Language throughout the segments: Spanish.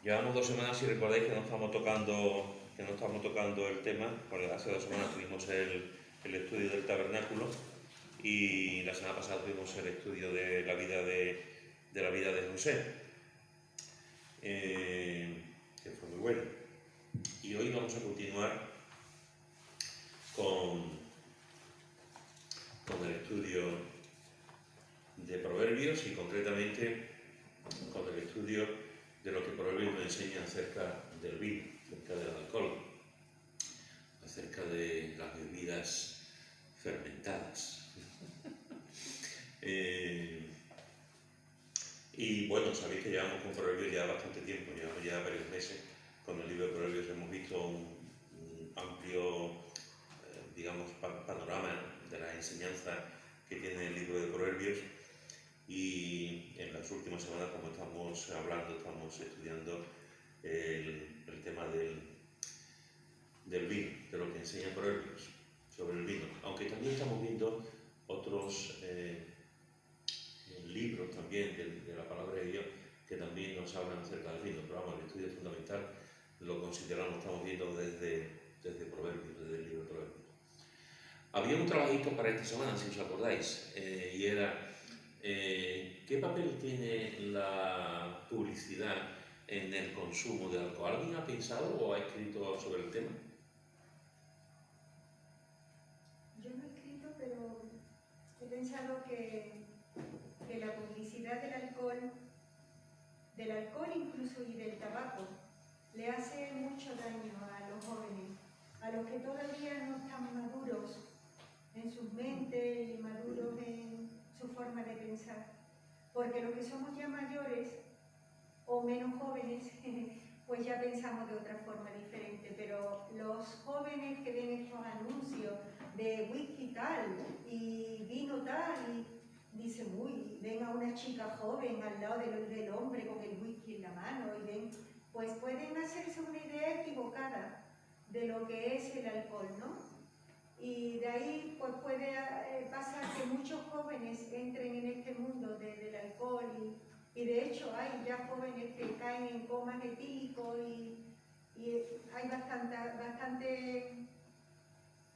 Llevamos 2 semanas, si recordáis, que no estamos tocando el tema, porque hace 2 semanas tuvimos el estudio del tabernáculo y la semana pasada tuvimos el estudio de la vida de José, que fue muy bueno. Y hoy vamos a continuar con el estudio de Proverbios y concretamente con el estudio de lo que Proverbios nos enseña acerca del vino, acerca del alcohol, acerca de las bebidas fermentadas. Y bueno, sabéis que llevamos con Proverbios ya bastante tiempo, llevamos ya varios meses con el libro de Proverbios. Hemos visto un amplio, digamos, panorama de la enseñanza que tiene el libro de Proverbios, y en las últimas semanas, como estamos hablando, estamos estudiando el tema del vino, de lo que enseña Proverbios sobre el vino, aunque también estamos viendo otros libros también de la palabra de Dios que también nos hablan acerca del vino, pero vamos, el estudio fundamental lo consideramos, estamos viendo desde Proverbios, desde el libro de Proverbios. Había un trabajito para esta semana, si os acordáis, y era ¿qué papel tiene la publicidad en el consumo de alcohol? ¿Alguien ha pensado o ha escrito sobre el tema? Yo no he escrito, pero he pensado que la publicidad del alcohol incluso y del tabaco, le hace mucho daño a los jóvenes, a los que todavía no están maduros en sus mentes y maduros en su forma de pensar. Porque los que somos ya mayores o menos jóvenes, pues ya pensamos de otra forma diferente, pero los jóvenes que ven estos anuncios de whisky tal y vino tal y dicen, uy, ven a una chica joven al lado del hombre con el whisky en la mano y ven, pues pueden hacerse una idea equivocada de lo que es el alcohol, ¿no? Y de ahí pues puede pasar que muchos jóvenes entren en este mundo del alcohol y de hecho hay ya jóvenes que caen en comas etílicos y hay bastante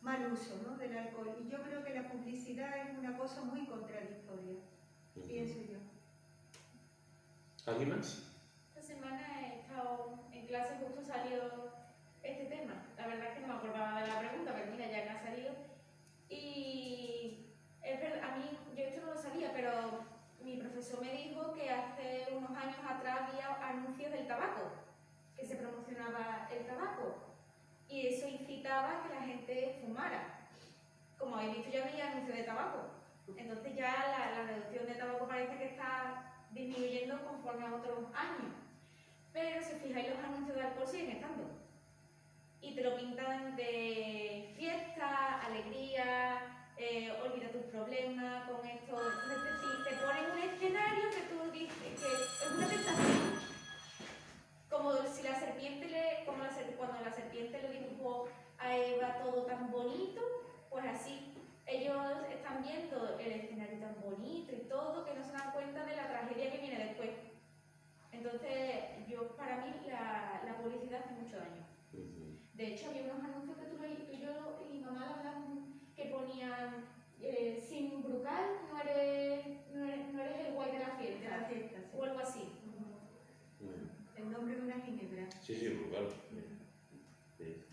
mal uso, ¿no?, del alcohol. Y yo creo que la publicidad es una cosa muy contradictoria, pienso yo. ¿Alguien más? Esta semana he estado en clase, justo salió este tema. La verdad es que no me acordaba de la pregunta, pero mira, ya que ha salido. Y es verdad, a mí, yo esto no lo sabía, pero mi profesor me dijo que hace unos años atrás había anuncios del tabaco, que se promocionaba el tabaco, y eso incitaba a que la gente fumara. Como habéis visto, ya había anuncios de tabaco. Entonces ya la reducción de tabaco parece que está disminuyendo conforme a otros años. Pero si os fijáis, los anuncios de alcohol siguen estando. Y te lo pintan de fiesta, alegría, olvida tus problemas con esto. Es decir, te ponen un escenario que tú dices que es una tentación. Como si la serpiente cuando la serpiente le dibujó a Eva todo tan bonito, pues así. Ellos están viendo el escenario tan bonito y todo, que no se dan cuenta de la tragedia que viene después. Entonces, para mí la publicidad hace mucho daño. De hecho, había unos anuncios que tú y yo y mamá hablaban que ponían sin brucal no eres el guay de la fiesta, Sí. o algo así. El nombre de una ginebra. Sí, brutal.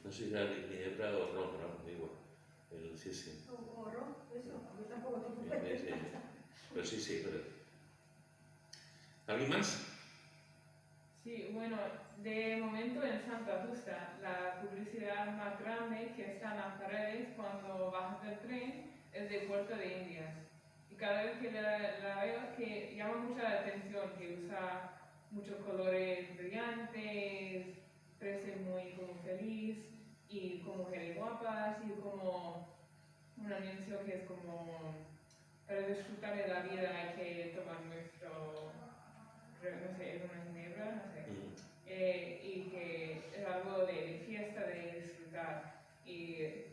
No sé si era de ginebra o ron, pero igual. Sí. O ron, eso, yo tampoco tengo cuenta. Pero sí, pero... ¿Alguien más? Sí, bueno, de momento en Santa Justa, la publicidad más grande que está en las paredes cuando bajas del tren es de Puerto de Indias. Y cada vez que la veo, que llama mucho la atención, que usa muchos colores brillantes, parece muy como feliz y como mujeres guapas y como un anuncio que es como para disfrutar de la vida hay que tomar nuestro, no sé, es una ginebra, no sé, y que es algo de fiesta, de disfrutar. Y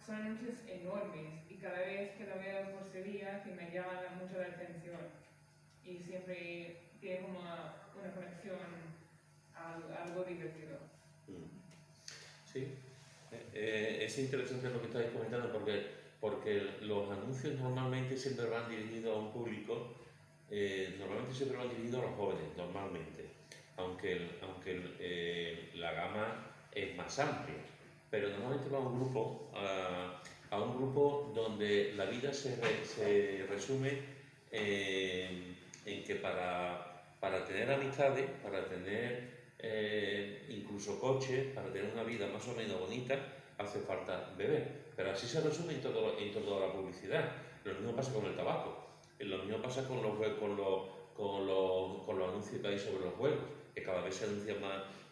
son anuncios enormes y cada vez que lo veo por Sevilla que me llaman mucho la atención y siempre tiene como una conexión algo divertido. Sí, es interesante lo que estáis comentando porque los anuncios normalmente siempre van dirigidos a un público, normalmente siempre van dirigidos a los jóvenes, normalmente, aunque la gama es más amplia, pero normalmente va a un grupo donde la vida se resume en que para tener amistades, para tener incluso coches, para tener una vida más o menos bonita, hace falta beber. Pero así se resume en toda la publicidad. Lo mismo pasa con el tabaco, lo mismo pasa con los anuncios que hay sobre los juegos, que cada vez se anuncian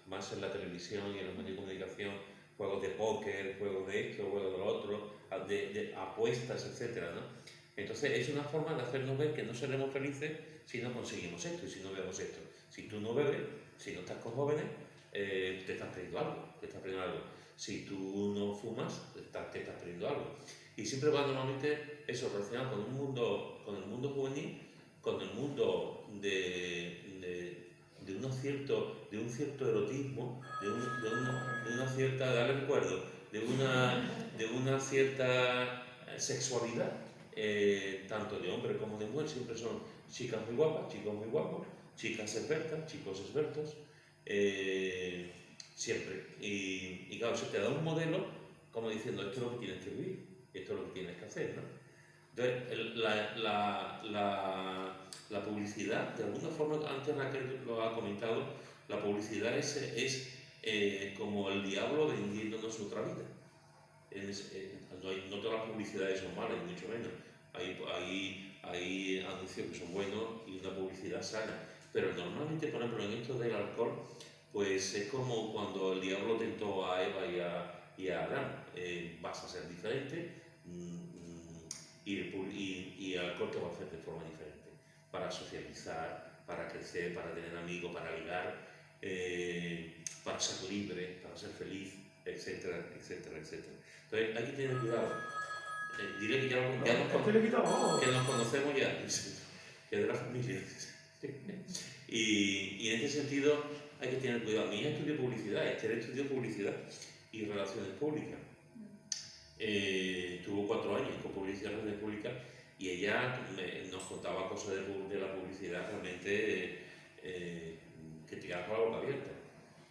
más en la televisión y en los medios de comunicación, juegos de póker, juegos de esto, juegos de lo otro, de apuestas, etcétera, ¿no? Entonces es una forma de hacernos ver que no seremos felices si no conseguimos esto y si no vemos esto. Si tú no bebes, si no estás con jóvenes, te estás perdiendo algo, Si tú no fumas, te estás perdiendo algo. Y siempre va normalmente eso relacionado con el mundo juvenil, con el mundo de un cierto erotismo, de una cierta, dale recuerdo, de una cierta sexualidad, tanto de hombre como de mujer. Siempre son chicas muy guapas, chicos muy guapos, chicas expertas, chicos expertos, siempre. Y claro, se te da un modelo como diciendo, esto es lo que tienes que vivir, esto es lo que tienes que hacer, ¿no? Entonces, la publicidad, de alguna forma, antes Raquel lo ha comentado, la publicidad es como el diablo vendiéndonos otra vida. No todas las publicidades son malas, ni mucho menos. Hay anuncios que son buenos y una publicidad sana. Pero normalmente, por ejemplo, en esto del alcohol, pues es como cuando el diablo tentó a Eva y a Adán. Vas a ser diferente y el alcohol te va a hacer de forma diferente. Para socializar, para crecer, para tener amigos, para ligar, para ser libre, para ser feliz, etcétera, etcétera, etcétera. Entonces hay que tener cuidado. Diré que que nos conocemos ya, que es de la familia. Y en este sentido hay que tener cuidado. Mi hija estudió publicidad, Esther estudió publicidad y relaciones públicas. Tuvo 4 años con publicidad y relaciones públicas y ella nos contaba cosas de la publicidad realmente que te quedas con la boca abierta.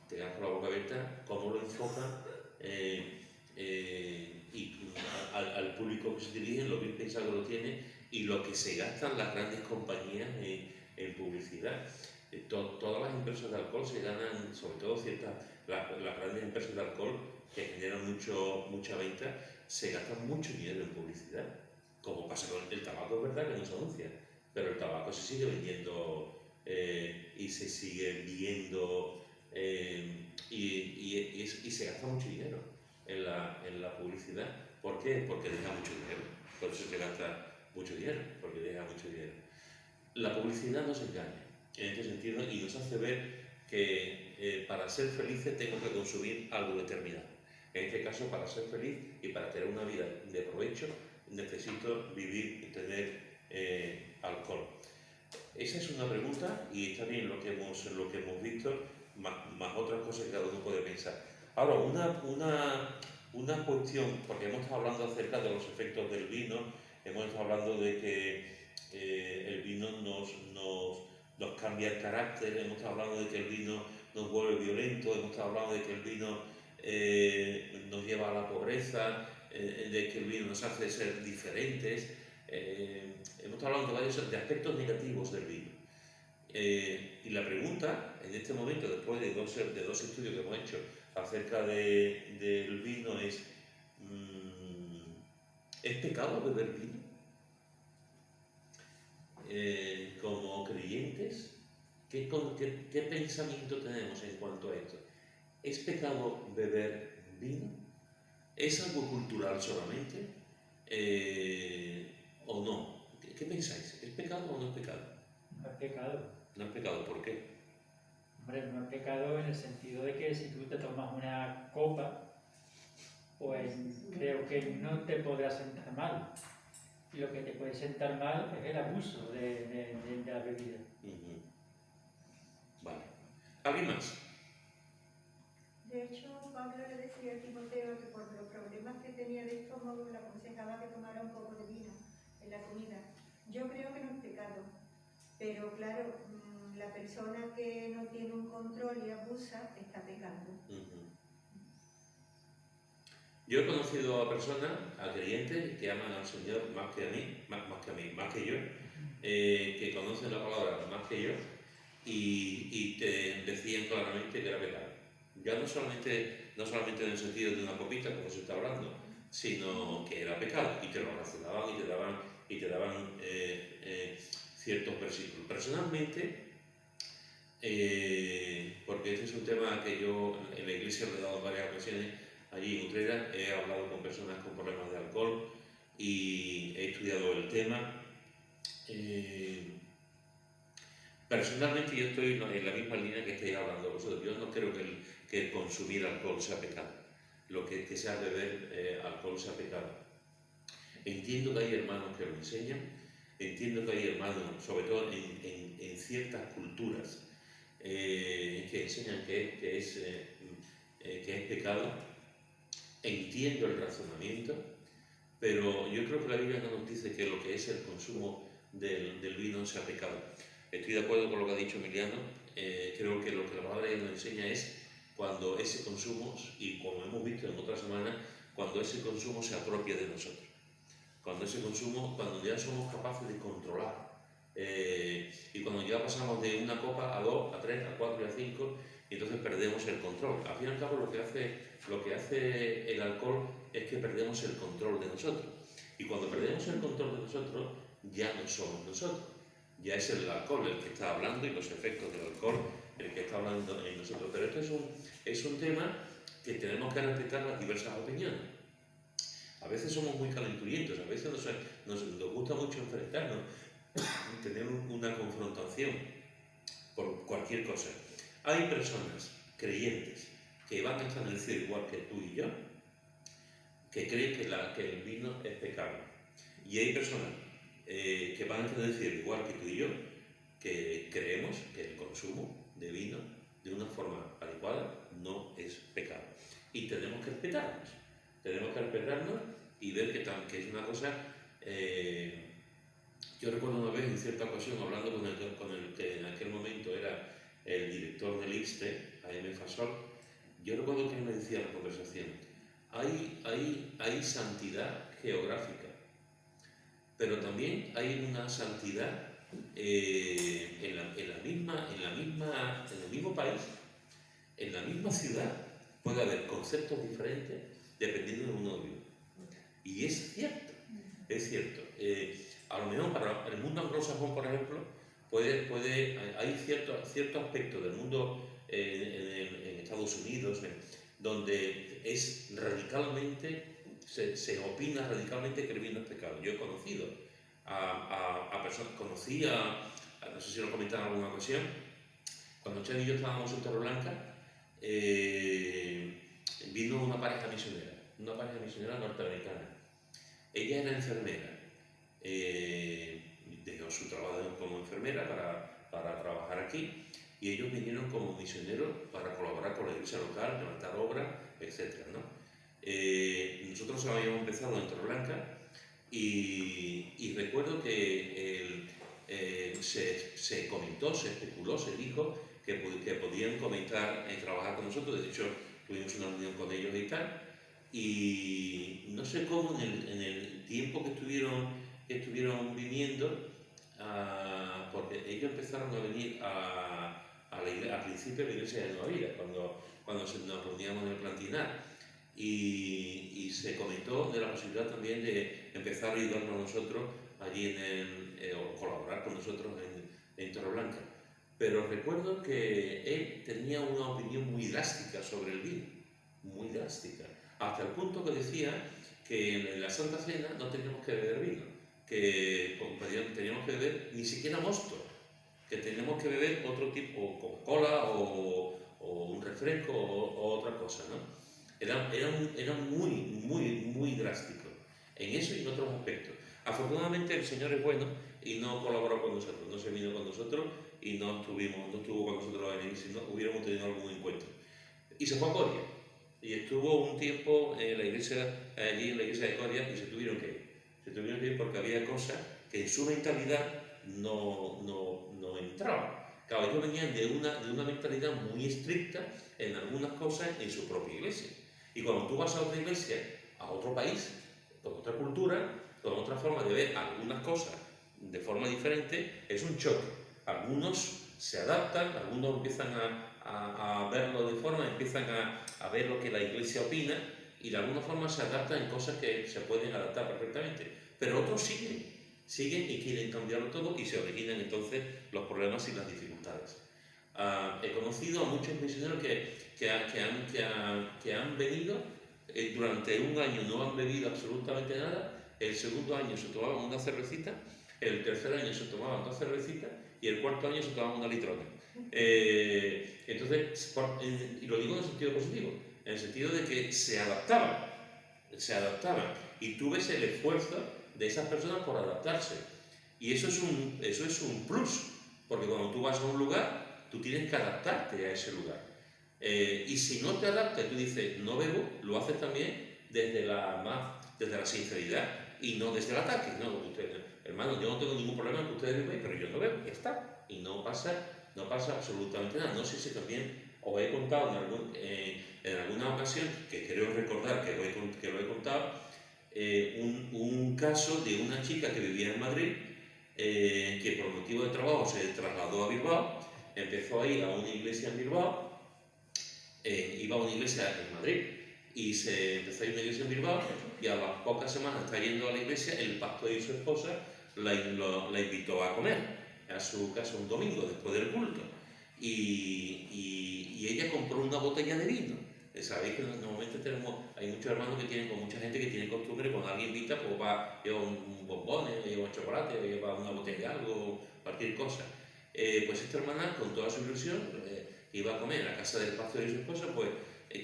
Te quedas con la boca abierta, cómo lo enfocan y al público que se dirige, lo bien pensado que lo tiene y lo que se gastan las grandes compañías en publicidad. Todas las empresas de alcohol se ganan, sobre todo las grandes empresas de alcohol que generan mucha venta, se gastan mucho dinero en publicidad. Como pasa con el tabaco, es verdad que no se anuncia, pero el tabaco se sigue vendiendo y se sigue viendo y se gasta mucho dinero en la publicidad. ¿Por qué? Porque deja mucho dinero. Por eso se gasta mucho dinero, porque deja mucho dinero. La publicidad nos engaña en este sentido y nos hace ver que para ser felices tengo que consumir algo determinado. En este caso, para ser feliz y para tener una vida de provecho, necesito vivir y tener alcohol. Esa es una pregunta y está bien lo que hemos visto, más otras cosas que cada uno puede pensar. Ahora, una cuestión, porque hemos estado hablando acerca de los efectos del vino, hemos estado hablando de que el vino nos cambia el carácter, hemos estado hablando de que el vino nos vuelve violentos, hemos estado hablando de que el vino nos lleva a la pobreza, de que el vino nos hace ser diferentes. Hemos estado hablando de aspectos negativos del vino. Y la pregunta, en este momento, después de dos estudios que hemos hecho acerca del vino, es pecado beber vino? Como creyentes, ¿qué pensamiento tenemos en cuanto a esto? ¿Es pecado beber vino? ¿Es algo cultural solamente? ¿O no? ¿Qué pensáis? ¿Es pecado o no es pecado? No es pecado. No es pecado, ¿por qué? Hombre, no es pecado en el sentido de que si tú te tomas una copa, pues creo que no te podrá sentar mal. Lo que te puede sentar mal es el abuso de la bebida. Vale. ¿Alguien más? tenía de estómago le aconsejaba que tomara un poco de vino en la comida. Yo creo que no es pecado, pero claro, la persona que no tiene un control y abusa está pecando. Yo he conocido a personas, a creyentes, que aman al Señor más que a mí, más que yo, que conocen la palabra más que yo, y te decían claramente que era pecado. Ya no solamente en el sentido de una copita, como se está hablando, sino que era pecado, y te lo razonaban y te daban ciertos versículos. Personalmente, porque este es un tema que yo en la iglesia le he dado en varias ocasiones, allí en Utrera he hablado con personas con problemas de alcohol y he estudiado el tema. Personalmente yo estoy en la misma línea que estáis hablando vosotros. Yo no creo que el consumir alcohol sea pecado, lo que sea beber alcohol sea pecado. Entiendo que hay hermanos que lo enseñan, entiendo que hay hermanos, sobre todo en ciertas culturas, que enseñan que es pecado. Entiendo el razonamiento, pero yo creo que la Biblia no nos dice que lo que es el consumo del vino sea pecado. Estoy de acuerdo con lo que ha dicho Emiliano. Creo que lo que la palabra nos enseña es cuando ese consumo, y como hemos visto en otras semanas, cuando ese consumo se apropia de nosotros. Cuando ya somos capaces de controlar. Y cuando ya pasamos de una copa a 2, a 3, a 4 y a 5, y entonces perdemos el control. Al fin y al cabo lo que hace el alcohol es que perdemos el control de nosotros. Y cuando perdemos el control de nosotros, ya no somos nosotros. Ya es el alcohol el que está hablando y los efectos del alcohol el que está hablando en nosotros. Pero esto es un tema que tenemos que respetar las diversas opiniones. A veces somos muy calenturientos, a veces nos gusta mucho enfrentarnos, tener una confrontación por cualquier cosa. Hay personas creyentes que van a estar en el cielo igual que tú y yo, que creen que el vino es pecado. Y hay personas que van a estar en el cielo igual que tú y yo, que creemos que el consumo de vino de una forma adecuada no es pecado. Y tenemos que respetarnos. Y ver que es una cosa. Yo recuerdo una vez en cierta ocasión hablando con el que en aquel momento era el director del IPSTE, A.M. Fasol. Yo recuerdo que él me decía en la conversación: hay santidad geográfica, pero también hay una santidad en el mismo país, en la misma ciudad, puede haber conceptos diferentes dependiendo de uno de ellos. Y es cierto. A lo mejor para el mundo anglosajón, por ejemplo, hay cierto aspecto del mundo en Estados Unidos donde es radicalmente, se opina radicalmente que el vino es pecado. Yo he conocido a personas, no sé si lo comentaron en alguna ocasión, cuando Chen y yo estábamos en Torreblanca, vino una pareja misionera norteamericana. Ella era enfermera, dejó su trabajo como enfermera para trabajar aquí, y ellos vinieron como misioneros para colaborar con la iglesia local, levantar obras, etc., ¿no? Nosotros habíamos empezado en Torreblanca y recuerdo que se comentó, se especuló, se dijo que podían comentar y trabajar con nosotros. De hecho, tuvimos una reunión con ellos y tal, y no sé cómo en el tiempo que estuvieron viniendo, porque ellos empezaron a venir al principio de la iglesia de Nueva Vida, cuando nos reuníamos en el Plantinar, y se comentó de la posibilidad también de empezar a ayudarnos a nosotros allí o colaborar con nosotros en Torreblanca. Pero recuerdo que él tenía una opinión muy drástica sobre el vino, muy drástica, hasta el punto que decía que en la Santa Cena no teníamos que beber vino, que teníamos que beber ni siquiera mosto, que teníamos que beber otro tipo, Coca-Cola o un refresco o otra cosa, ¿no? Era muy drástico en eso y en otros aspectos. Afortunadamente el Señor es bueno y no colaboró con nosotros, no se vino con nosotros y no estuvo con nosotros en el, si no hubiéramos tenido algún encuentro. Y se fue a Coria. y estuvo un tiempo en la iglesia, allí en la iglesia de Coria, y se tuvieron que ir. Se tuvieron que ir porque había cosas que en su mentalidad no entraban. Claro, ellos venían de una mentalidad muy estricta en algunas cosas en su propia iglesia. Y cuando tú vas a otra iglesia, a otro país, con otra cultura, con otra forma de ver algunas cosas de forma diferente, es un choque. Algunos se adaptan, algunos empiezan a verlo de forma, empiezan a ver lo que la iglesia opina y de alguna forma se adaptan en cosas que se pueden adaptar perfectamente. Pero otros siguen y quieren cambiarlo todo y se originan entonces los problemas y las dificultades. He conocido a muchos misioneros que han venido, durante un año no han bebido absolutamente nada, el segundo año se tomaban una cervecita, el tercer año se tomaban 2 cervecitas y el cuarto año se tomaban una litrona. Entonces, y lo digo en el sentido positivo, en el sentido de que se adaptaban, y tú ves el esfuerzo de esas personas por adaptarse. Y eso es un plus, porque cuando tú vas a un lugar, tú tienes que adaptarte a ese lugar. Y si no te adaptas, tú dices, no bebo, lo haces también desde la sinceridad y no desde el ataque. No, hermano, yo no tengo ningún problema en que ustedes beban, pero yo no bebo, ya está. Y no pasa absolutamente nada. No sé si también os he contado en alguna ocasión, que creo recordar que lo he contado, un caso de una chica que vivía en Madrid, que por motivo de trabajo se trasladó a Bilbao, empezó a ir a una iglesia en Bilbao, iba a una iglesia en Madrid y se empezó a ir a una iglesia en Bilbao y a las pocas semanas está yendo a la iglesia, el pastor y su esposa la invitó a comer a su casa un domingo después del culto y ella compró una botella de vino. Sabéis que normalmente hay muchos hermanos que tienen, con mucha gente que tiene costumbre, cuando alguien invita, pues lleva un bombón, lleva un chocolate, lleva una botella de algo, cualquier cosa. Pues esta hermana, con toda su ilusión, iba a comer en la casa del pastor y su esposa, pues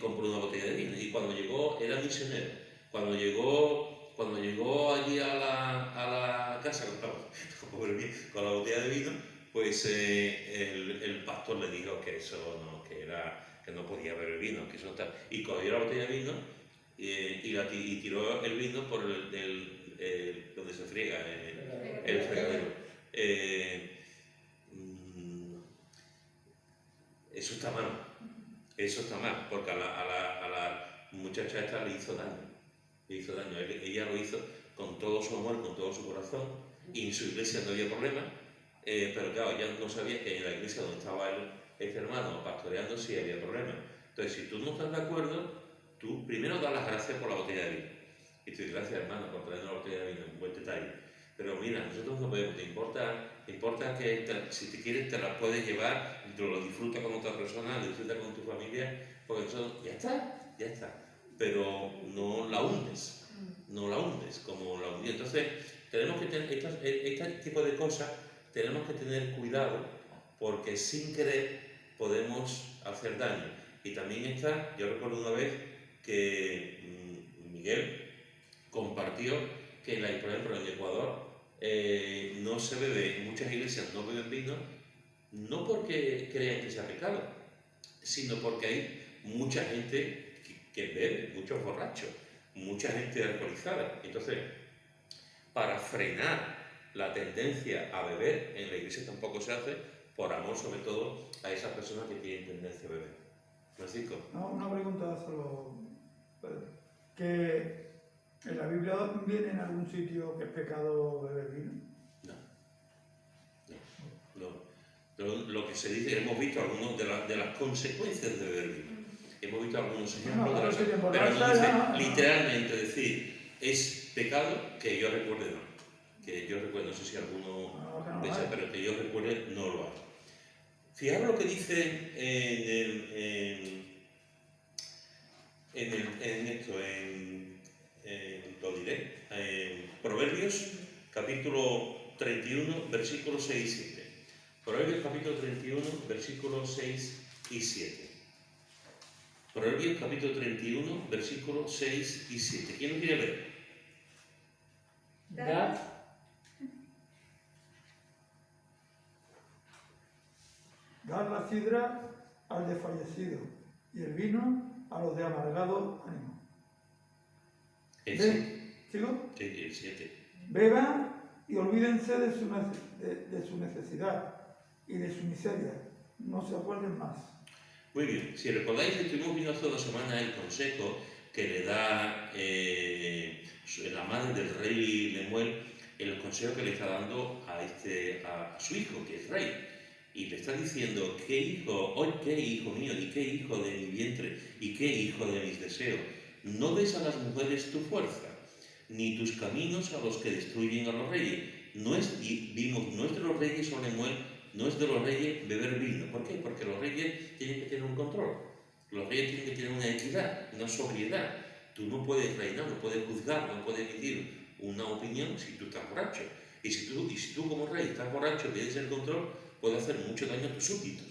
compró una botella de vino. Y cuando llegó, era misionero, cuando llegó allí a la casa con la botella de vino, pues el pastor le dijo que eso no, que no podía beber vino, que eso no tal. Y cogió la botella de vino y tiró el vino por donde se friega el fregadero. Eso está mal, porque a la muchacha esta le hizo daño. Ella lo hizo con todo su amor, con todo su corazón, y en su iglesia no había problema, pero claro, ella no sabía que en la iglesia donde estaba este hermano pastoreando sí había problema. Entonces, si tú no estás de acuerdo, tú primero das las gracias por la botella de vino. Y tú dices, gracias hermano por traer una botella de vino, un buen detalle. Pero mira, nosotros no podemos, te importa que si te quieres te la puedes llevar, lo disfrutas con otra persona, lo disfrutas con tu familia, porque eso ya está. Pero no la hundes como la hundí. Entonces, tenemos que tener este tipo de cosas, tenemos que tener cuidado, porque sin querer podemos hacer daño. Y también yo recuerdo una vez que Miguel compartió que, por ejemplo, en Ecuador no se bebe, muchas iglesias no beben vino, no porque crean que sea pecado, sino porque hay mucha gente que bebe, muchos borrachos, mucha gente alcoholizada. Entonces, para frenar la tendencia a beber, en la iglesia tampoco se hace, por amor sobre todo a esas personas que tienen tendencia a beber. ¿Francisco? No, una pregunta solo. ¿Que en la Biblia viene en algún sitio que es pecado beber vino? No. Lo que se dice, hemos visto algunas de las consecuencias de beber vino. Hemos visto algunos ejemplos, pero no dice literalmente decir es pecado, que yo recuerde no. Que yo recuerdo, no sé si alguno pero que yo recuerde no lo hace. Fijaros lo que dice lo diré, en Proverbios capítulo 31, versículos 6 y 7. Proverbios capítulo 31, versículos 6 y 7. Proverbios capítulo 31, versículos 6 y 7. ¿Quién lo quiere ver? Dar la sidra al desfallecido y el vino a los de amargado ánimo. El Ve- 7. ¿Sigo? Sí, el 7. Beban y olvídense de su necesidad y de su miseria. No se acuerden más. Muy bien, si recordáis, estuvimos viendo hace 2 semanas el consejo que le da la madre del rey Lemuel, el consejo que le está dando a su hijo, que es rey. Y le está diciendo, qué hijo mío, y qué hijo de mi vientre, y qué hijo de mis deseos. No des a las mujeres tu fuerza, ni tus caminos a los que destruyen a los reyes. No es de los reyes, o Lemuel, no es de los reyes beber vino. ¿Por qué? Porque los reyes tienen que tener un control. Los reyes tienen que tener una equidad, una sobriedad. Tú no puedes reinar, no puedes juzgar, no puedes emitir una opinión si tú estás borracho. Y si tú como rey estás borracho y tienes el control, puedes hacer mucho daño a tus súbditos.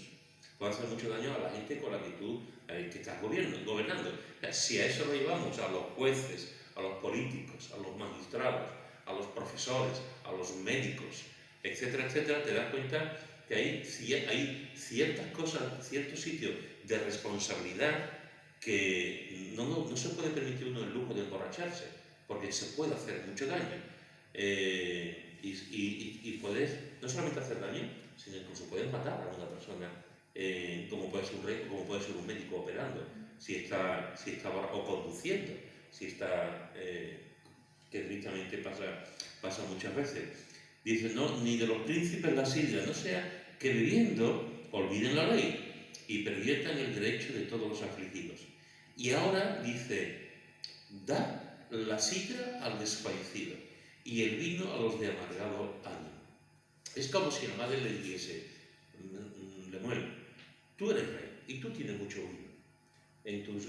Puedes hacer mucho daño a la gente con la que tú que estás gobernando. O sea, si a eso lo llevamos a los jueces, a los políticos, a los magistrados, a los profesores, a los médicos, etcétera, etcétera, te das cuenta que hay ciertas cosas, ciertos sitios de responsabilidad que no se puede permitir uno el lujo de emborracharse, porque se puede hacer mucho daño. Y puedes no solamente hacer daño, sino incluso puedes matar a una persona, como puede ser un rey, como puede ser un médico operando, si está o conduciendo, si está, que tristemente pasa muchas veces. Dice, no, ni de los príncipes la sidra, no sea que bebiendo olviden la ley y perviertan el derecho de todos los afligidos. Y ahora dice, da la sidra al desfallecido y el vino a los de amargado ánimo. Es como si la madre le dijese, Lemuel, tú eres rey y tú tienes mucho vino. En tus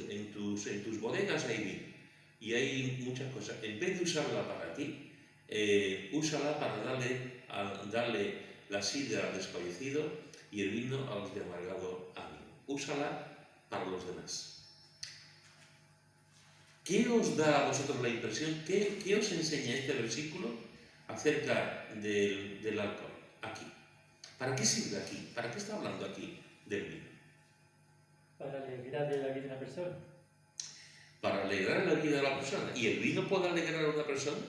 bodegas hay vino y hay muchas cosas. En vez de usarla para ti, úsala para darle la sidra al desfallecido y el vino a los de amargado ánimo. Úsala para los demás. ¿Qué os da a vosotros la impresión? ¿Qué os enseña este versículo acerca del alcohol? Aquí. ¿Para qué sirve aquí? ¿Para qué está hablando aquí del vino? Para alegrar de la vida de una persona. Para alegrar la vida de la persona. ¿Y el vino puede alegrar a una persona?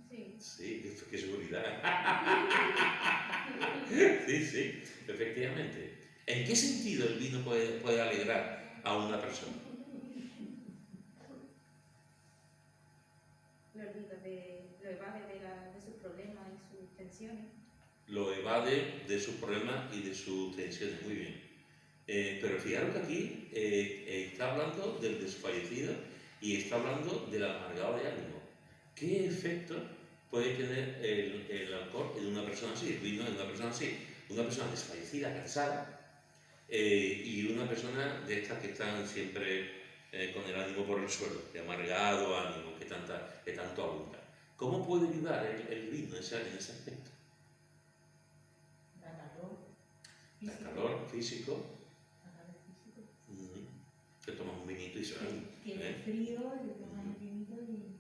Sí. Sí, qué seguridad. Sí, efectivamente. ¿En qué sentido el vino puede alegrar a una persona? Lo evade de sus problemas y sus tensiones. Lo evade de sus problemas y de sus tensiones. Muy bien. Pero fijaros que aquí está hablando del desfallecido y está hablando del amargado de ánimo. ¿Qué efecto puede tener el alcohol en una persona así, el vino en una persona así? Una persona desfallecida, cansada, y una persona de estas que están siempre con el ánimo por el suelo, de amargado ánimo, que tanto abunda. ¿Cómo puede ayudar el vino en ese aspecto? Da calor. Da calor físico. Te tomas un vinito y se va. Tiene frío, le tomas un vinito y...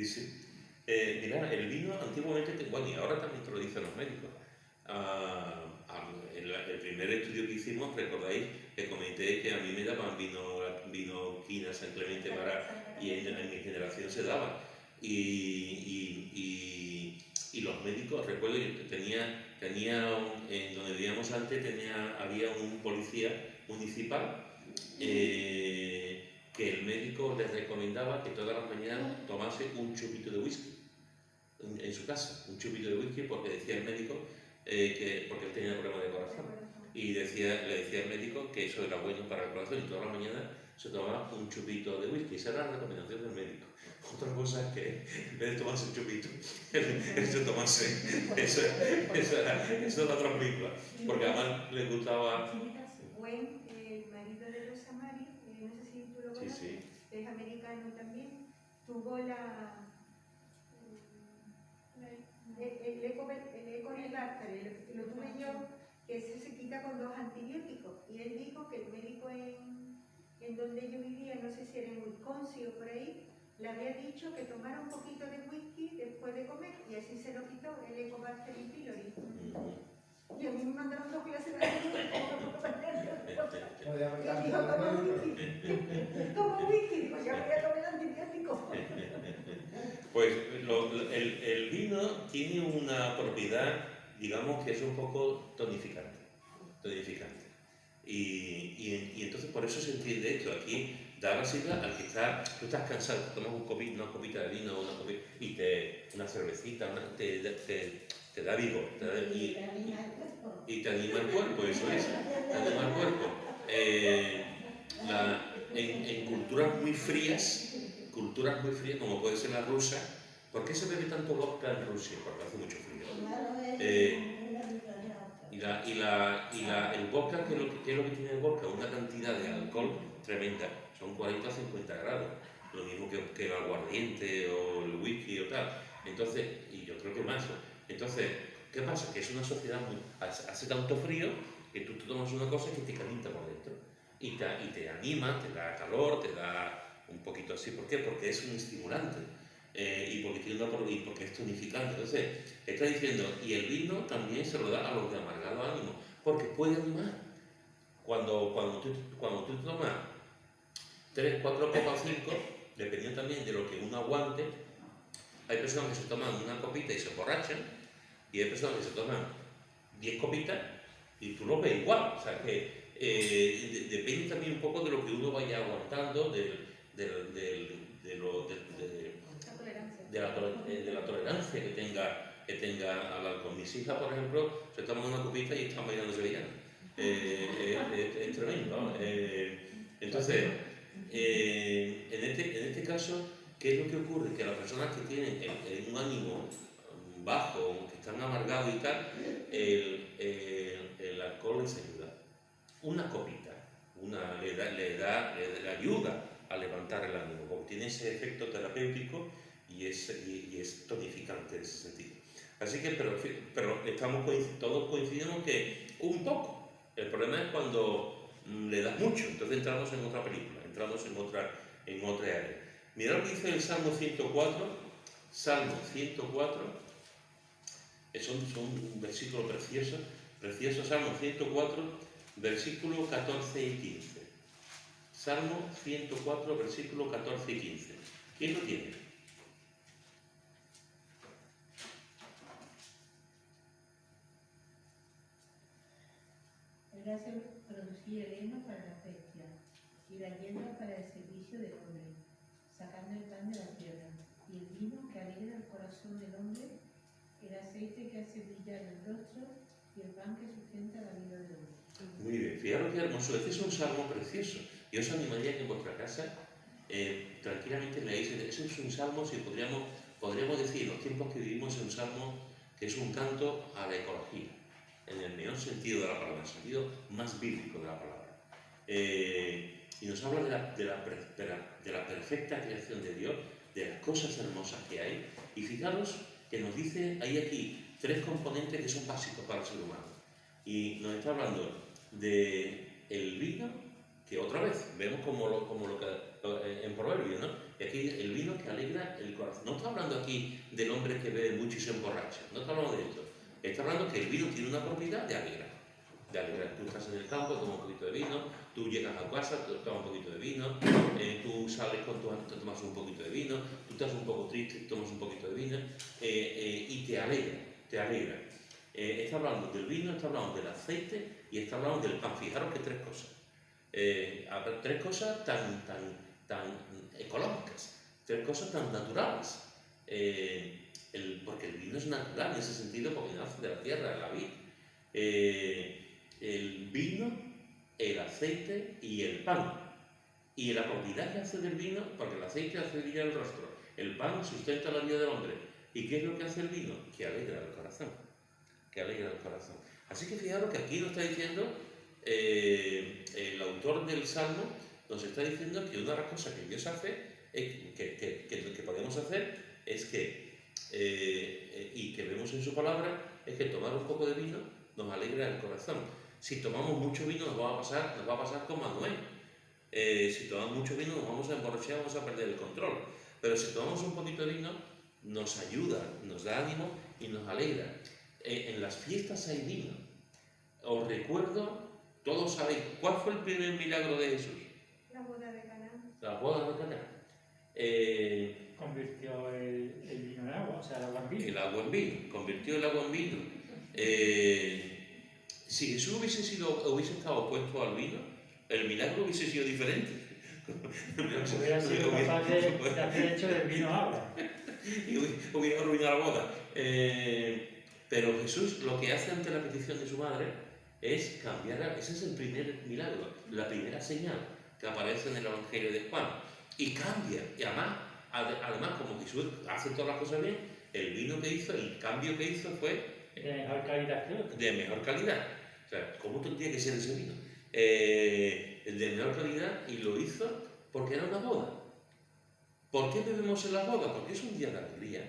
Sí. Mira, el vino antiguamente, bueno, y ahora también te lo dicen los médicos. El primer estudio que hicimos, recordáis que comenté que a mí me daban vino Quina, San Clemente, y en mi generación se daba. Y los médicos, recuerdo que en donde vivíamos antes, había un policía municipal que el médico les recomendaba que todas las mañanas tomase un chupito de whisky en su casa, un chupito de whisky, porque decía el médico porque él tenía problemas de corazón y le decía el médico que eso era bueno para el corazón y todas las mañanas se tomaba un chupito de whisky. Esa era la recomendación del médico. Otra cosa es que en vez de tomarse un chupito, él se tomase eso era otra película, porque además le gustaba. Gwen, el marido de Rosa Mari, no sé si tú lo conoces, Sí. es americano también, tuvo el Helicobacter, lo tuve yo, que ese se quita con 2 antibióticos, y él dijo que el médico en donde yo vivía, no sé si era en Wisconsin o por ahí, le había dicho que tomara un poquito de whisky después de comer, y así se lo quitó el Helicobacter pylori. Y a mí me mandaron 2 clases de el vino tiene una propiedad, digamos, que es un poco tonificante. Y entonces por eso se entiende esto. Aquí da la sigla al que tú estás cansado, te tomas una copita de vino, y una cervecita, te da vigor, y te anima el cuerpo, eso es, te anima el cuerpo. En culturas muy frías, como puede ser la rusa, ¿por qué se bebe tanto vodka en Rusia? Porque hace mucho frío. El vodka, ¿qué es lo que tiene el vodka? Una cantidad de alcohol tremenda, son 40 o 50 grados, lo mismo que el aguardiente o el whisky o tal. Entonces, y yo creo que más. Entonces, ¿qué pasa? Que es una sociedad hace tanto frío que tú tomas una cosa que te calienta por dentro y te anima, te da calor, te da un poquito así. ¿Por qué? Porque es un estimulante. Y porque es tonificante. Entonces, está diciendo, y el vino también se lo da a los de amargado ánimo, porque puede animar. Cuando tú tomas 3, 4 copas, 5, dependiendo también de lo que uno aguante, hay personas que se toman una copita y se emborrachan, y hay personas que se toman 10 copitas y tú lo ves igual. O sea que depende también un poco de lo que uno vaya aguantando, de la tolerancia que tenga al alcohol. Mis hijas, por ejemplo, se toman una copita y están bailando sevillano. Es tremendo, ¿no? Entonces, en este caso, ¿qué es lo que ocurre? Que las personas que tienen un ánimo bajo, que están amargados y tal, el alcohol les ayuda. Una copita, le ayuda a levantar el ánimo, porque tiene ese efecto terapéutico y es tonificante en ese sentido. Así que, pero todos coincidimos que un poco. El problema es cuando le das mucho, entonces entramos en otra película, entramos en otra área. Mirad lo que dice el Salmo 104. Salmo 104, son un versículo precioso, Salmo 104, versículo 14 y 15. Salmo 104, versículo 14 y 15. ¿Quién lo tiene? Él hace producir el heno para la bestia y la hierba para el servicio del hombre, sacando el pan de la tierra y el vino que alegra el corazón del hombre, el aceite que hace brillar el rostro y el pan que sustenta la vida del hombre. Muy bien, fijaros qué hermoso. Este es un salmo precioso. Yo os animaría que en vuestra casa tranquilamente leáis. Ese es un salmo, si podríamos decir, en los tiempos que vivimos, es un salmo que es un canto a la ecología, en el mejor sentido de la palabra, en el sentido más bíblico de la palabra. Y nos habla de la perfecta creación de Dios, de las cosas hermosas que hay. Y fijaros que nos dice, hay aquí 3 componentes que son básicos para el ser humano. Y nos está hablando del vino, que otra vez vemos como lo que en Proverbios, ¿no? Y aquí el vino que alegra el corazón. No está hablando aquí del hombre que bebe mucho y se emborracha, no está hablando de esto. Está hablando que el vino tiene una propiedad de alegrar. Tú estás en el campo, tomas un poquito de vino, tú llegas a casa, tomas un poquito de vino, tú sales con tu amigo, tomas un poquito de vino, tú estás un poco triste, tomas un poquito de vino, y te alegra. Está hablando del vino, está hablando del aceite y está hablando del pan. Fijaros que 3 cosas. 3 cosas tan ecológicas, 3 cosas tan naturales. Porque el vino es natural en ese sentido, porque nace de la tierra, de la vid. El vino, el aceite y el pan. Y la propiedad que hace del vino, porque el aceite hace brillar el rostro, el pan sustenta la vida del hombre. ¿Y qué es lo que hace el vino? Que alegra el corazón. Así que fijaros que aquí nos está diciendo, el autor del Salmo nos está diciendo que una de las cosas que Dios hace, que podemos hacer, es que, y que vemos en su palabra, es que tomar un poco de vino nos alegra el corazón. Si tomamos mucho vino nos va a pasar como a Noé. Si tomamos mucho vino nos vamos a emborrachar, vamos a perder el control. Pero si tomamos un poquito de vino, nos ayuda, nos da ánimo y nos alegra. En las fiestas hay vino. Os recuerdo, todos sabéis, ¿cuál fue el primer milagro de Jesús? La boda de Caná. La boda de Caná. convirtió el vino en agua, o sea, el agua en vino. El agua en vino, convirtió el agua en vino. Si Jesús hubiese estado opuesto al vino, el milagro hubiese sido diferente. Hubiera sido capaz de hacer hecho del vino agua. Y hubiera arruinado la boda. Pero Jesús lo que hace ante la petición de su madre es cambiar, ese es el primer milagro, la primera señal que aparece en el Evangelio de Juan. Y cambia, y además como Jesús hace todas las cosas bien, el vino que hizo, el cambio que hizo fue De mejor calidad que otro. de mejor calidad. O sea, ¿cómo tendría que ser ese vino? De mejor calidad, y lo hizo porque era una boda. ¿Por qué bebemos en las bodas? Porque es un día de alegría.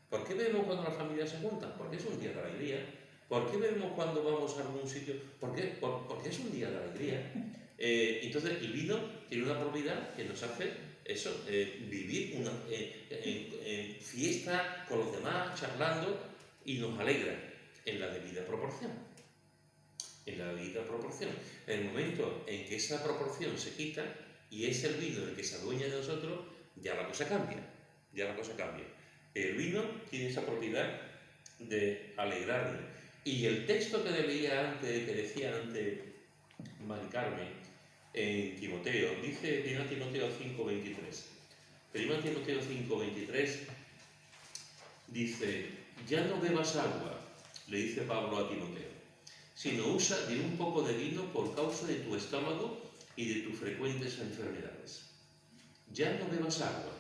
¿Por qué bebemos cuando las familias se juntan? Porque es un día de alegría. ¿Por qué bebemos cuando vamos a algún sitio? Porque es un día de alegría. Entonces, el vino tiene una propiedad que nos hace eso, vivir una fiesta con los demás, charlando, y nos alegra en la debida proporción. En la debida proporción. En el momento en que esa proporción se quita y es el vino el que se adueña de nosotros, ya la cosa cambia. Ya la cosa cambia. El vino tiene esa propiedad de alegrarnos. Y el texto que leía antes, que decía antes Mari Carmen, en Timoteo, dice 1 Timoteo 5:23. 1 Timoteo 5:23 dice: ya no bebas agua, le dice Pablo a Timoteo, sino usa de un poco de vino por causa de tu estómago y de tus frecuentes enfermedades. Ya no bebas agua,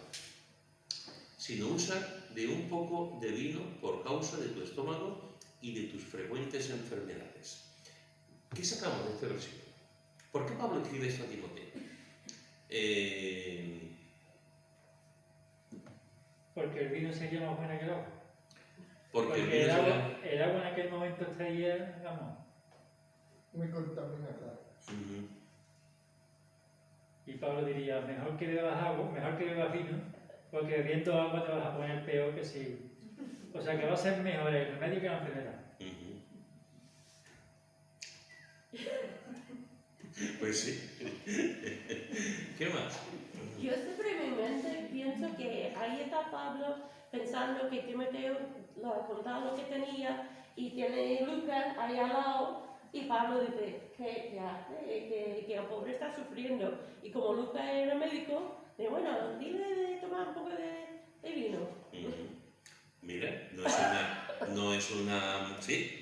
sino usa de un poco de vino por causa de tu estómago y de tus frecuentes enfermedades. ¿Qué sacamos de este versículo? ¿Por qué Pablo escribe esto a Timoteo? Porque el vino sería más bueno que el agua. Porque el Porque vino el agua en aquel momento estaría, vamos, muy contaminada. y Pablo diría, mejor que bebas agua, mejor que bebas vino, porque bebiendo agua te vas a poner peor que si... O sea que va a ser mejor el remedio que la enfermedad. Pues sí. ¿Qué más? Yo simplemente pienso que ahí está Pablo pensando que Timoteo lo ha contado lo que tenía y tiene Lucas ahí al lado y Pablo dice, ¿qué hace? Que el pobre está sufriendo. Y como Lucas era médico, dice, bueno, dile de tomar un poco de vino. Mira, no es una... Sí,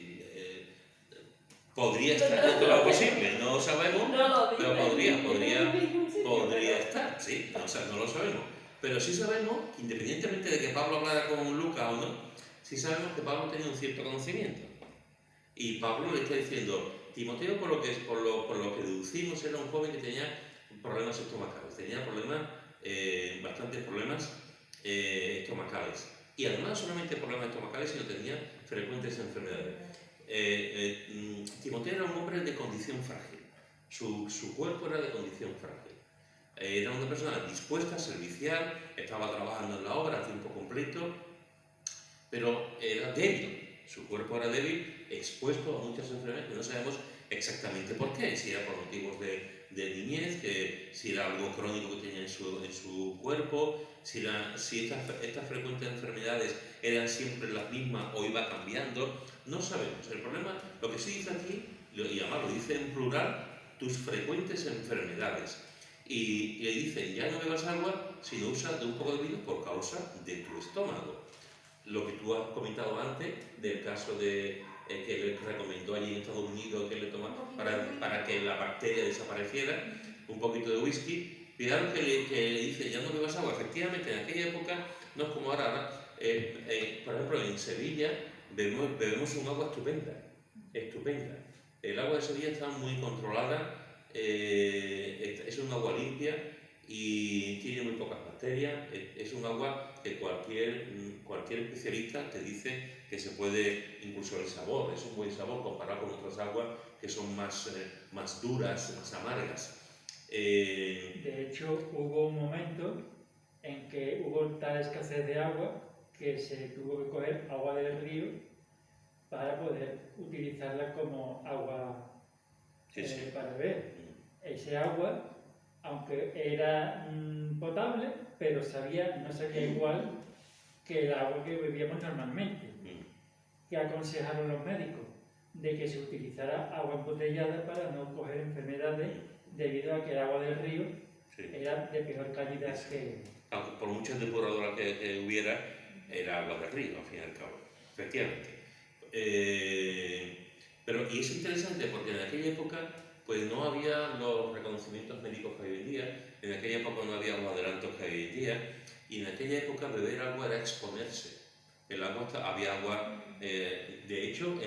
podría estar dentro de lo posible, no lo sabemos, No lo pero dice. podría estar, sí, no lo sabemos. Pero sí sabemos, independientemente de que Pablo hablara con Lucas o no, sí sabemos que Pablo tenía un cierto conocimiento. Y Pablo le está diciendo, Timoteo, por lo que deducimos, era un joven que tenía problemas estomacales, tenía bastantes problemas estomacales. Y además no solamente problemas estomacales, sino tenía frecuentes enfermedades. Timoteo era un hombre de condición frágil, su cuerpo era de condición frágil. Era una persona dispuesta, servicial, estaba trabajando en la obra a tiempo completo, pero era débil, su cuerpo era débil, expuesto a muchas enfermedades que no sabemos exactamente por qué, si era por motivos de niñez, si era algo crónico que tenía en su cuerpo, si estas frecuentes enfermedades eran siempre las mismas o iba cambiando, no sabemos. El problema, lo que sí dice aquí, y además lo dice en plural, tus frecuentes enfermedades. Y le dicen, ya no bebas agua, sino usa de un poco de vino por causa de tu estómago. Lo que tú has comentado antes, del caso de que le recomendó allí en Estados Unidos que le tomara para que la bacteria desapareciera, un poquito de whisky. Fijaros que le dice, ya no bebas agua. Efectivamente, en aquella época, no es como ahora. Por ejemplo, en Sevilla bebemos un agua estupenda. El agua de Sevilla está muy controlada, es un agua limpia y tiene muy pocas bacterias. Es un agua que cualquier especialista te dice que se puede, incluso el sabor, es un buen sabor comparado con otras aguas que son más duras, más amargas. De hecho, hubo un momento en que hubo tal escasez de agua que se tuvo que coger agua del río para poder utilizarla como agua para beber. Ese agua aunque era potable, pero no sabía igual que el agua que bebíamos normalmente. ¿Qué aconsejaron los médicos? De que se utilizara agua embotellada para no coger enfermedades debido a que el agua del río Sí. era de peor calidad que... Aunque por muchas depuradoras que hubiera, era agua del río, al fin y al cabo, efectivamente. Pero, y es interesante porque en aquella época pues no había los reconocimientos médicos que hay hoy en día, en aquella época no había los adelantos que hay hoy en día, y en aquella época beber agua era exponerse. El agua había agua, de hecho,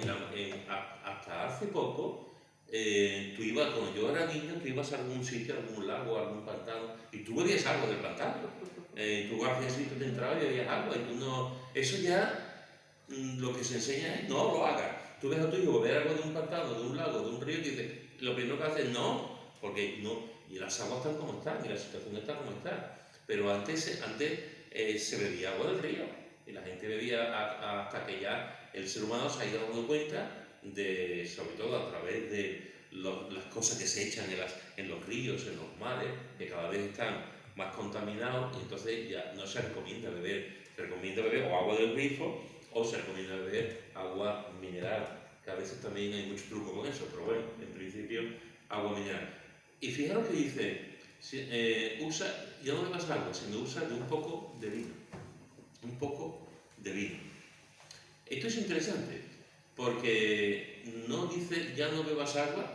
hasta hace poco, cuando yo era niño, tú ibas a algún sitio, a algún lago, a algún pantano, y tú bebías agua del pantano. Tú hacías y tú te entrabas y bebías agua, y tú no... Eso ya, lo que se enseña es no lo hagas. Tú ves a tu hijo beber agua de un pantano, de un lago, de un río, y dices, lo primero que haces no, porque no, y las aguas están como están, y la situación está como está. Pero antes se bebía agua del río, y la gente bebía hasta que ya el ser humano se ha ido dando cuenta sobre todo a través de las cosas que se echan en los ríos, en los mares, que cada vez están más contaminados, y entonces ya no se recomienda beber. Se recomienda beber o agua del grifo o se recomienda beber agua mineral, que a veces también hay mucho truco con eso, pero bueno, en principio agua mineral. Y fijaros que dice, ya no bebas agua, sino usa de un poco de vino. Un poco de vino. Esto es interesante, porque no dice ya no bebas agua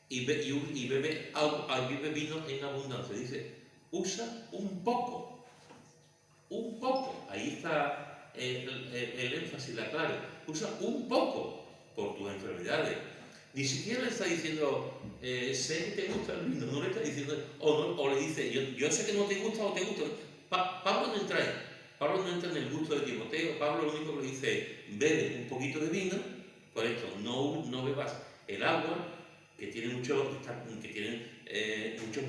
y bebe vino en abundancia. Dice, usa un poco. Un poco. Ahí está el énfasis, la clave. Usa un poco por tus enfermedades. Ni siquiera le está diciendo, sé que te gusta el vino. No le está diciendo, o le dice, yo sé que no te gusta o te gusta. Pablo no entra ahí. Pablo no entra en el gusto de Timoteo. Pablo lo único que le dice, bebe un poquito de vino. Por esto, no bebas el agua que tiene muchos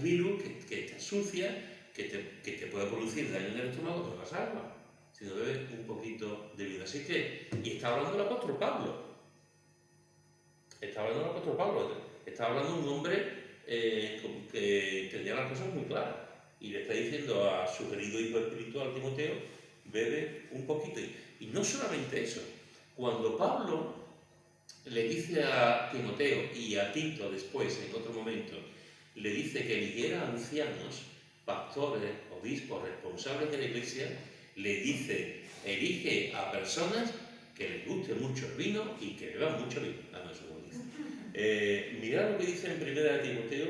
virus, que te sucia, que te puede producir daño en el estómago. No bebas agua, sino bebes un poquito de vino. Así que, y está hablando el apóstol Pablo. Está hablando un hombre que tenía las cosas muy claras. Y le está diciendo a su querido hijo espiritual Timoteo, bebe un poquito. Y no solamente eso. Cuando Pablo le dice a Timoteo y a Tito después, en otro momento, le dice que eligiera ancianos, pastores, obispos, responsables de la iglesia, le dice, elige a personas que les guste mucho el vino y que beban mucho vino. No, eso no dice. Mirad lo que dice en 1 Timoteo,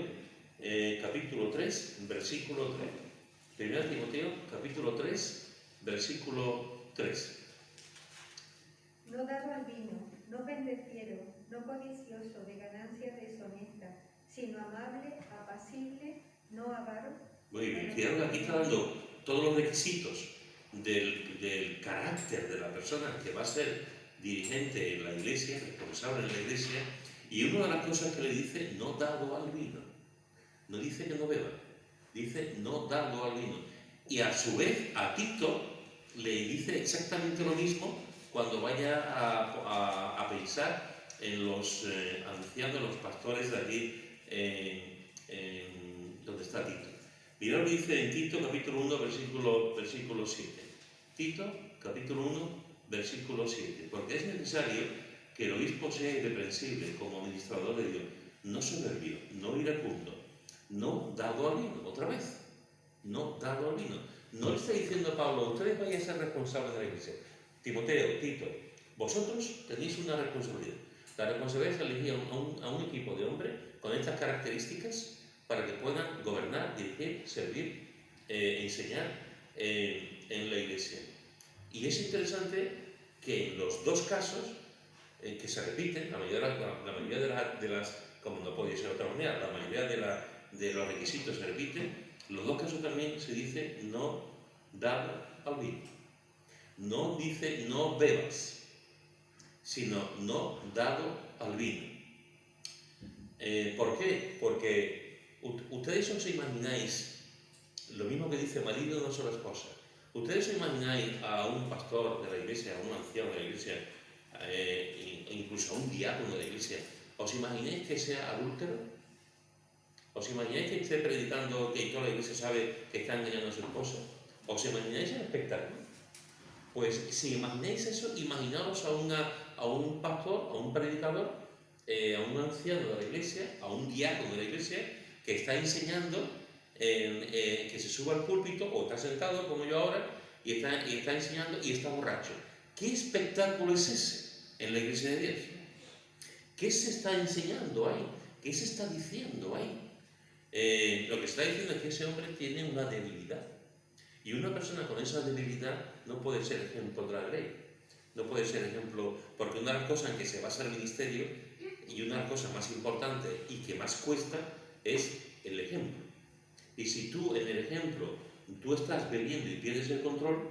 capítulo 3, versículo 3. 1 Timoteo, capítulo 3, versículo 3. No dado al vino, no pendeciero, no codicioso de ganancias deshonestas, sino amable, apacible, no avaro. Muy bien, fijaros que aquí está dando todos los requisitos del carácter de la persona que va a ser dirigente en la iglesia, responsable en la iglesia, y una de las cosas que le dice, no dado al vino. No dice que no beba, dice no dado al vino. Y a su vez a Tito le dice exactamente lo mismo cuando vaya a pensar en los ancianos, los pastores de allí, donde está Tito. Mirad lo que dice en Tito, capítulo 1, versículo 7. Tito, capítulo 1, versículo 7. Porque es necesario que el obispo sea irreprensible como administrador de Dios, no soberbio, no iracundo, no dado al vino. Otra vez, no dado al vino. No le está diciendo Pablo, ustedes vayan a ser responsables de la iglesia. Timoteo, Tito, vosotros tenéis una responsabilidad. La responsabilidad es elegir a un equipo de hombres con estas características para que puedan gobernar, dirigir, servir, enseñar en la iglesia. Y es interesante que en los dos casos que se repiten, la mayoría de las, como no podía ser de otra manera, la mayoría de los requisitos se repiten, los dos casos también se dice no dar al vino. No dice no bebas, sino no dado al vino. ¿Por qué? Porque ustedes os imagináis lo mismo que dice marido de una sola esposa. Ustedes os imagináis a un pastor de la iglesia, a un anciano de la iglesia, incluso a un diácono de la iglesia, ¿os imagináis que sea adúltero? ¿Os imagináis que esté predicando que toda la iglesia sabe que está engañando a su esposa? ¿Os imagináis el espectáculo? Pues si imagináis eso, imaginaos a un pastor, a un predicador, a un anciano de la iglesia, a un diácono de la iglesia, que está enseñando, que se suba al púlpito, o está sentado como yo ahora, y está enseñando y está borracho. ¿Qué espectáculo es ese en la iglesia de Dios? ¿Qué se está enseñando ahí? ¿Qué se está diciendo ahí? Lo que se está diciendo es que ese hombre tiene una debilidad. Y una persona con esa debilidad no puede ser ejemplo de la ley. No puede ser ejemplo, porque una de las cosas en que se basa el ministerio, y una de las cosas más importantes y que más cuesta, es el ejemplo. Y si tú en el ejemplo, tú estás bebiendo y pierdes el control,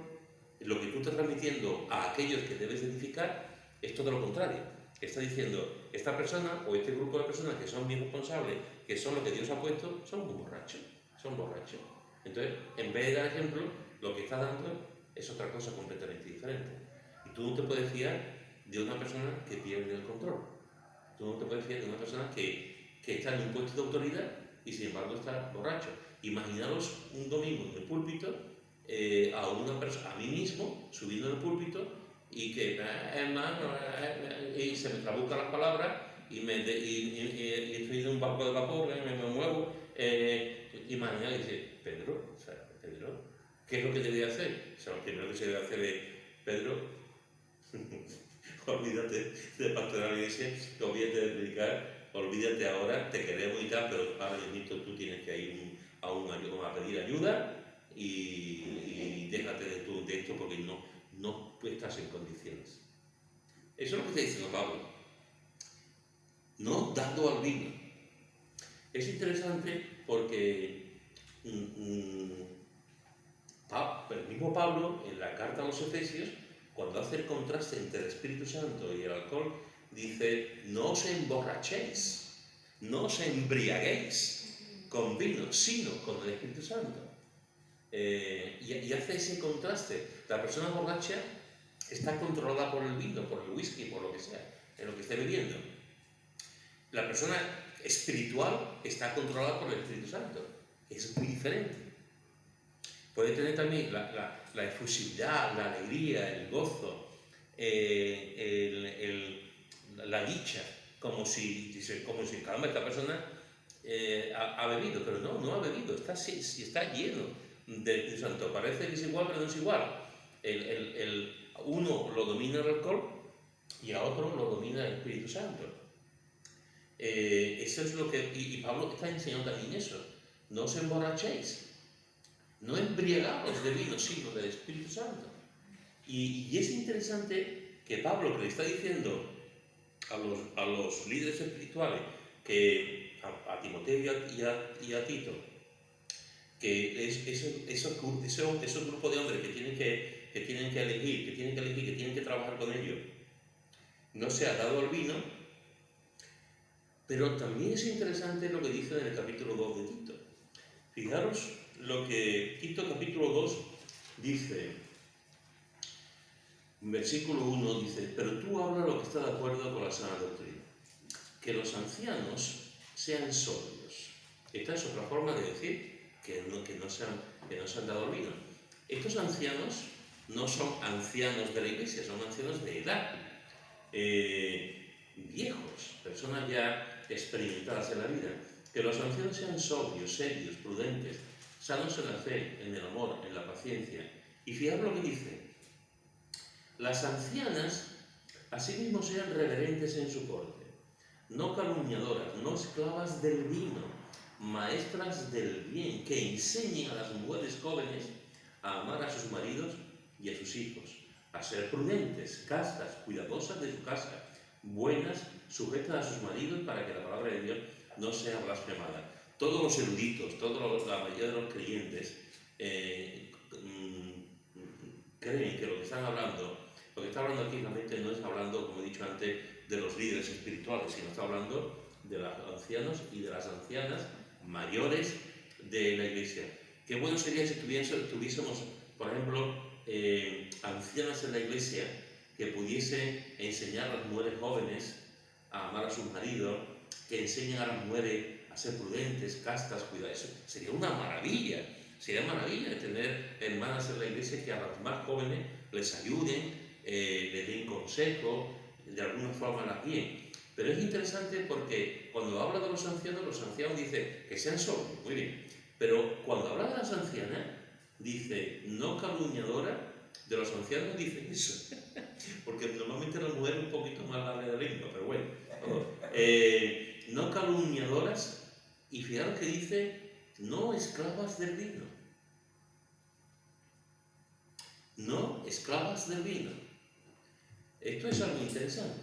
lo que tú estás transmitiendo a aquellos que debes edificar es todo lo contrario. Está diciendo, esta persona o este grupo de personas que son bien responsables, que son lo que Dios ha puesto, son muy borrachos, son borrachos. Entonces, en vez de dar ejemplo, lo que está dando es otra cosa completamente diferente. Y tú no te puedes fiar de una persona que pierde el control. Tú no te puedes fiar de una persona que está en un puesto de autoridad y sin embargo está borracho. Imaginaros un domingo en el púlpito a una persona, a mí mismo, subiendo en el púlpito y que, hermano, y se me trabucan las palabras y estoy en un barco de vapor, me muevo. Y mañana dice, Pedro, ¿qué es lo que debe hacer? O sea, lo primero que se debe hacer es, Pedro, olvídate de pastorear la iglesia, olvídate de predicar, olvídate ahora, te queremos y tal, pero ahora mismo tú tienes que ir a pedir ayuda y déjate de esto porque no estás en condiciones. Eso es lo que está diciendo Pablo. No dando al vino. Es interesante porque el mismo Pablo, en la carta a los Efesios, cuando hace el contraste entre el Espíritu Santo y el alcohol, dice, no os emborrachéis, no os embriaguéis con vino, sino con el Espíritu Santo. Y hace ese contraste. La persona borracha está controlada por el vino, por el whisky, por lo que sea, en lo que esté bebiendo. La persona espiritual está controlada por el Espíritu Santo. Es muy diferente. Puede tener también la efusividad, la alegría, el gozo, la dicha, como si caramba, esta persona ha bebido, pero no ha bebido, está lleno del Espíritu Santo. Parece que es igual, pero no es igual. Uno lo domina el alcohol y a otro lo domina el Espíritu Santo. Eso es lo que... Y Pablo está enseñando también eso. No os emborrachéis. No embriagaos de vino, sino del Espíritu Santo. Y es interesante que Pablo, que le está diciendo a los líderes espirituales, que a Timoteo y a Tito, que esos grupos de hombres que tienen que elegir, que tienen que trabajar con ellos, no se ha dado al vino. Pero también es interesante lo que dice en el capítulo 2 de Tito. Fijaros lo que Tito capítulo 2 dice. En versículo 1 dice, pero tú habla lo que está de acuerdo con la sana doctrina. Que los ancianos sean sobrios. Esta es otra forma de decir que no se han dado al vino. Estos ancianos no son ancianos de la iglesia, son ancianos de edad. Viejos, personas ya experimentadas en la vida, que los ancianos sean sobrios, serios, prudentes, sanos en la fe, en el amor, en la paciencia. Y fijaros lo que dice, las ancianas asimismo sean reverentes en su corte, no calumniadoras, no esclavas del vino, maestras del bien, que enseñen a las mujeres jóvenes a amar a sus maridos y a sus hijos, a ser prudentes, castas, cuidadosas de su casa, buenas, sujetas a sus maridos para que la palabra de Dios no sea blasfemada. Todos los eruditos, la mayoría de los creyentes creen que lo que está hablando aquí realmente no es hablando, como he dicho antes, de los líderes espirituales, sino está hablando de los ancianos y de las ancianas mayores de la iglesia. Qué bueno sería si tuviésemos, por ejemplo, ancianas en la iglesia que pudiesen enseñar a las mujeres jóvenes a amar a sus maridos, que enseñen a las mujeres a ser prudentes, castas, cuidadas. Eso sería una maravilla. Sería maravilla tener hermanas en la iglesia que a los más jóvenes les ayuden, les den consejo, de alguna forma las guíen. Pero es interesante porque cuando habla de los ancianos dice que sean sobrios, muy bien. Pero cuando habla de las ancianas, dice no calumniadora. De los ancianos dice eso. Porque normalmente la mujer es un poquito más larga de lengua, pero bueno. No calumniadoras, y fijaros que dice no esclavas del vino. No esclavas del vino. Esto es algo interesante,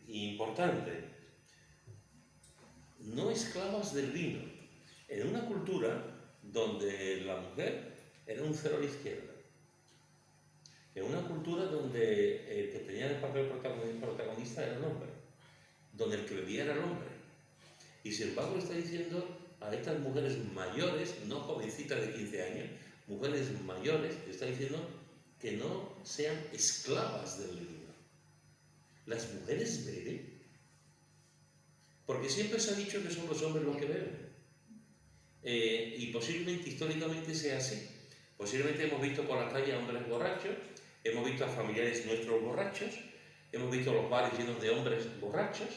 importante. No esclavas del vino. En una cultura donde la mujer era un cero a la izquierda. En una cultura donde el que tenía el papel protagonista era el hombre. Donde el que bebía era el hombre. Y sin embargo está diciendo a estas mujeres mayores, no jovencitas de 15 años, mujeres mayores, está diciendo que no sean esclavas del vino. Las mujeres beben, porque siempre se ha dicho que son los hombres los que beben. Y posiblemente históricamente sea así. Posiblemente hemos visto por la calle a hombres borrachos, hemos visto a familiares nuestros borrachos, hemos visto los bares llenos de hombres borrachos,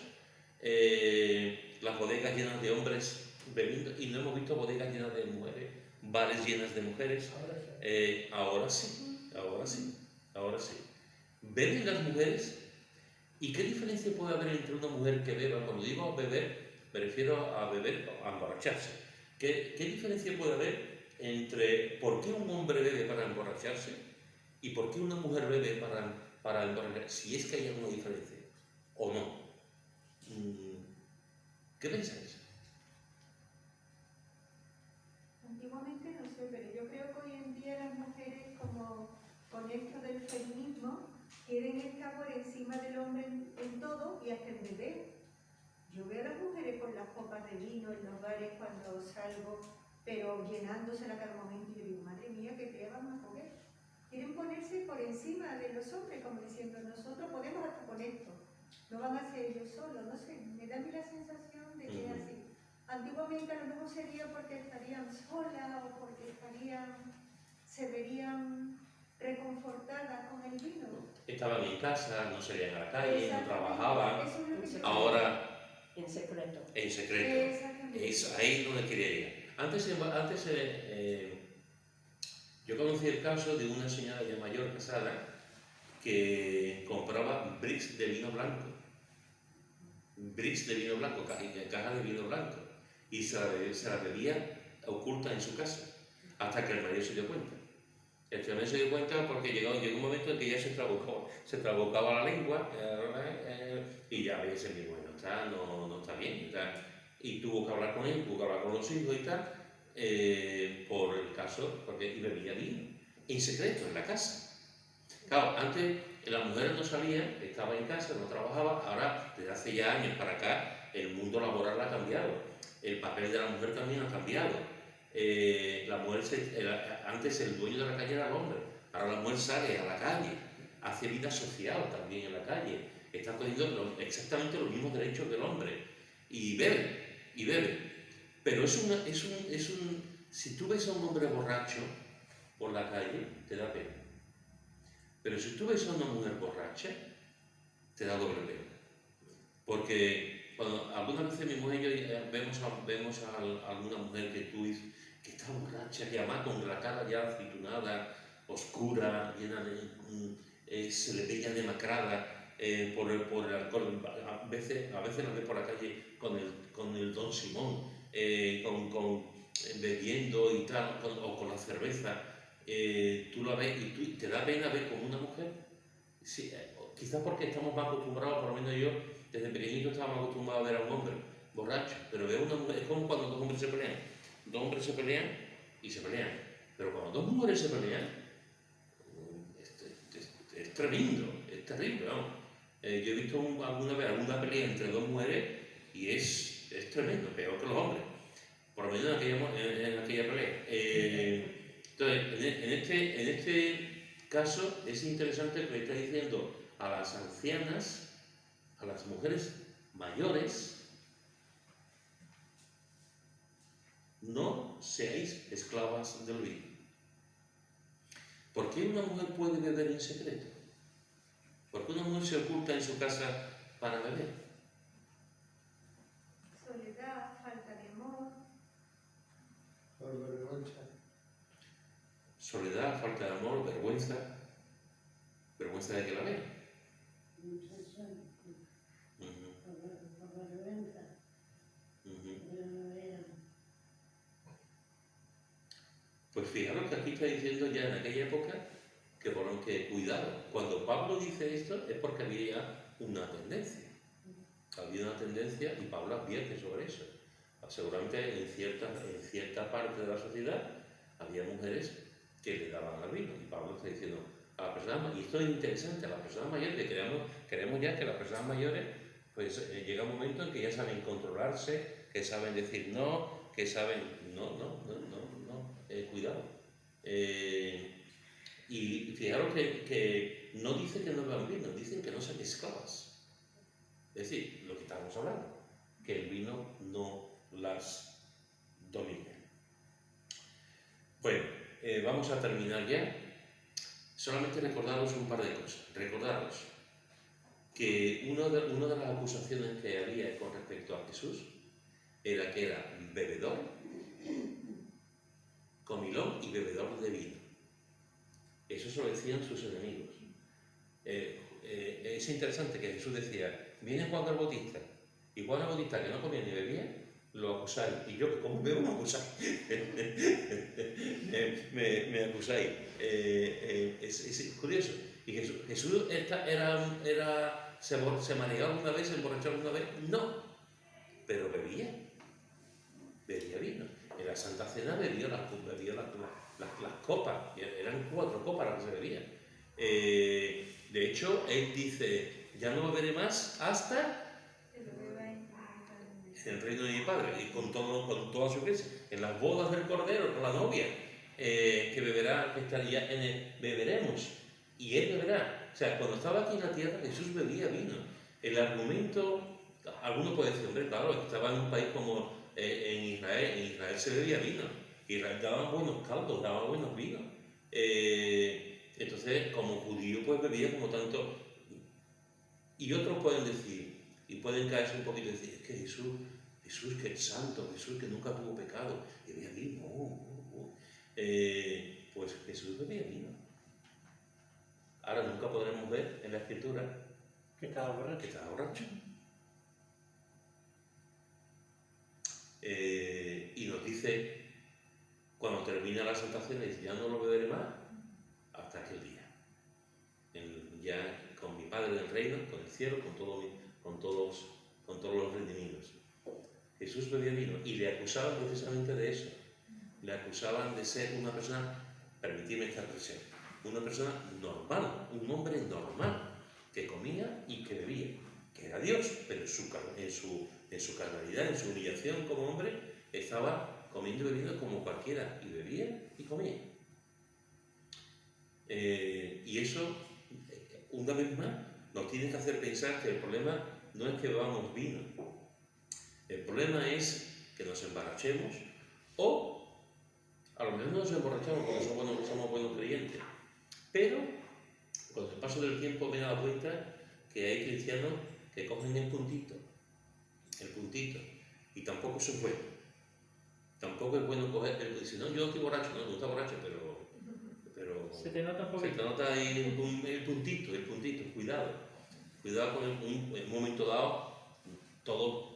las bodegas llenas de hombres bebiendo, y no hemos visto bodegas llenas de mujeres, bares llenas de mujeres. Ahora sí, ahora sí, ahora sí. ¿Beben las mujeres? ¿Y qué diferencia puede haber entre una mujer que beba? Cuando digo beber, me refiero a beber, a emborracharse. ¿Qué diferencia puede haber entre por qué un hombre bebe para emborracharse y por qué una mujer bebe para emborracharse? Si es que hay alguna diferencia o no. ¿Qué pensáis? Antiguamente no sé, pero yo creo que hoy en día las mujeres, como con esto del feminismo, quieren estar por encima del hombre en todo y hasta en beber. Yo veo a las mujeres con las copas de vino en los bares cuando salgo, pero llenándosela cada momento, y yo digo, madre mía, ¿qué te van a comer? Quieren ponerse por encima de los hombres, como diciendo, nosotros podemos hasta con esto, no van a ser ellos solos, no sé, me da a mí la sensación de que es así. Antiguamente a lo mejor sería porque estarían solas o porque se verían reconfortadas con el vino. Estaban en casa, no salían a la calle, no trabajaban. Eso es lo que yo Ahora En secreto. en secreto. Exactamente. Es ahí donde quería ir. Antes yo conocí el caso de una señora ya mayor casada que compraba bricks de vino blanco. Bricks de vino blanco, cajas de vino blanco. Y se la bebía oculta en su casa, hasta que el marido se dio cuenta. El marido se dio cuenta porque llegó un momento en que ya se trabucaba la lengua y ya veía ese mismo, no está bien. Y tuvo que hablar con él, tuvo que hablar con los hijos y tal, por el caso, porque bebía vino, en secreto, en la casa. Claro, antes las mujeres no salían, estaban en casa, no trabajaban. Ahora, desde hace ya años para acá, el mundo laboral ha cambiado. El papel de la mujer también ha cambiado. La mujer antes el dueño de la calle era el hombre. Ahora la mujer sale a la calle, hace vida social también en la calle. Está teniendo exactamente los mismos derechos que el hombre. Y bebe. Pero si tú ves a un hombre borracho por la calle, te da pena. Pero si tú ves a una mujer borracha, te da doble pena. Porque cuando algunas veces mi mujer y yo vemos a alguna mujer que está borracha, que además con la cara ya aceitunada, oscura, llena se le ve ya demacrada por el alcohol. A veces la ves por la calle con el Don Simón, bebiendo y tal, o con la cerveza. Tú la ves y te da pena ver como una mujer. Sí, quizás porque estamos más acostumbrados, por lo menos yo, desde pequeñito estaba más acostumbrado a ver a un hombre borracho, pero veo una mujer, es como cuando dos hombres se pelean. Dos hombres se pelean y se pelean, pero cuando dos mujeres se pelean, es tremendo, es terrible, vamos. Yo he visto alguna vez alguna pelea entre dos mujeres y es tremendo, peor que los hombres, por lo menos en aquella pelea. Entonces, en este caso es interesante que le está diciendo a las ancianas, a las mujeres mayores, seáis esclavas del vino. ¿Por qué una mujer puede beber en secreto? ¿Por qué una mujer se oculta en su casa para beber? Soledad, falta de amor. Por vergüenza. Soledad, falta de amor, vergüenza. Vergüenza de que la vean. Pues fijaros que aquí está diciendo ya en aquella época que por lo que cuidado, cuando Pablo dice esto es porque había una tendencia. Había una tendencia y Pablo advierte sobre eso. Seguramente en cierta parte de la sociedad había mujeres que le daban al vino. Y Pablo está diciendo a las personas, y esto es interesante, a las personas mayores, que queremos ya que las personas mayores, pues llega un momento en que ya saben controlarse, que saben decir no, que saben, cuidado. Y fijaros que no dice que no beban vino, dicen que no sean esclavas. Es decir, lo que estamos hablando, que el vino no las domine. Bueno, vamos a terminar ya. Solamente recordaros un par de cosas. Recordaros que una de las acusaciones que había con respecto a Jesús era que era bebedor, comilón y bebedor de vino. Eso se lo decían sus enemigos. Es interesante que Jesús decía, viene Juan el Bautista, y Juan el Bautista, que no comía ni bebía, lo acusáis, y yo que como bebo me acusáis. me acusáis. Es curioso. Y Jesús se mareaba una vez, se emborrachaba una vez, no, pero bebía vino. En la Santa Cena bebía las copas, eran 4 copas las que se bebían. De hecho, él dice, ya no beberé más hasta el reino de mi Padre, y con toda su iglesia, en las bodas del Cordero, con la novia, que beberá, que estaría en el beberemos, y él beberá. O sea, cuando estaba aquí en la tierra, Jesús bebía vino. El argumento, alguno puede decir, hombre, claro, estaba en un país como en Israel se bebía vino, Israel daban buenos caldos, daban buenos vinos. Entonces, como judío, pues bebía como tanto. Y otros pueden decir, y pueden caerse un poquito y decir, es que Jesús que es santo, Jesús que nunca tuvo pecado, y bebía vino. Pues Jesús bebía vino. Ahora nunca podremos ver en la Escritura Que estaba borracho. Y nos dice, cuando termina la Santa Cena, dice, ya no lo beberé más hasta aquel día. Ya con mi Padre del reino, con el cielo, con todos los redimidos. Jesús bebía vino y le acusaban precisamente de eso. Le acusaban de ser una persona, permitidme esta expresión, una persona normal, un hombre normal, que comía y que bebía, que era Dios, pero en su carnalidad, en su humillación como hombre, estaba comiendo y bebiendo como cualquiera, y bebía y comía. Y eso, una vez más, nos tiene que hacer pensar que el problema no es que bebamos vino, el problema es que nos emborrachemos, o a lo mejor no nos emborrachamos porque somos buenos creyentes, pero con el paso del tiempo me he dado cuenta que hay cristianos que cogen el puntito, y tampoco eso es bueno. Tampoco es bueno coger el puntito. Si no, yo no estoy borracho, no está borracho, pero Se te nota un poquito. se te nota ahí el puntito, cuidado con un momento dado,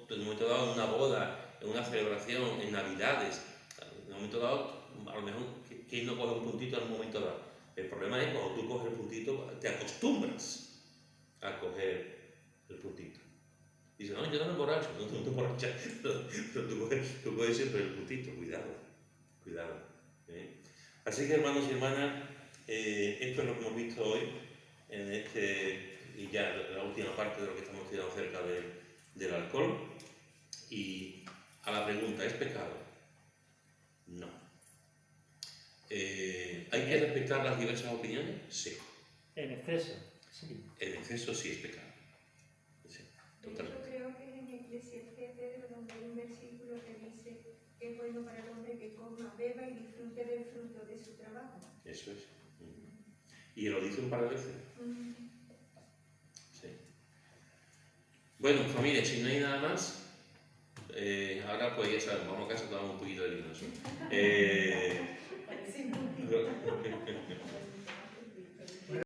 en un momento dado en una boda, en una celebración, en Navidades, en un momento dado, a lo mejor, ¿quién no coge un puntito en un momento dado? El problema es cuando tú coges el puntito, te acostumbras a coger el puntito. Dices, no, yo no me emborracho, no te emborrachas, pero tú coges siempre el puntito, cuidado. Así que, hermanos y hermanas, esto es lo que hemos visto hoy, y ya la última parte de lo que estamos estudiando acerca del alcohol. Y a la pregunta, ¿es pecado? No. ¿Hay que respetar las diversas opiniones? Sí. En exceso, sí. En exceso sí es pecado. Sí, Yo totalmente. creo que en Eclesiastés, donde hay un versículo que dice que es bueno bueno para el hombre que coma, beba y disfrute del fruto de su trabajo. Eso es. Y lo dice un par de veces. Sí. Bueno, familia, si no hay nada más, ahora pues ya sabemos, vamos a casa, tomamos un poquito de vino. ¿Sí?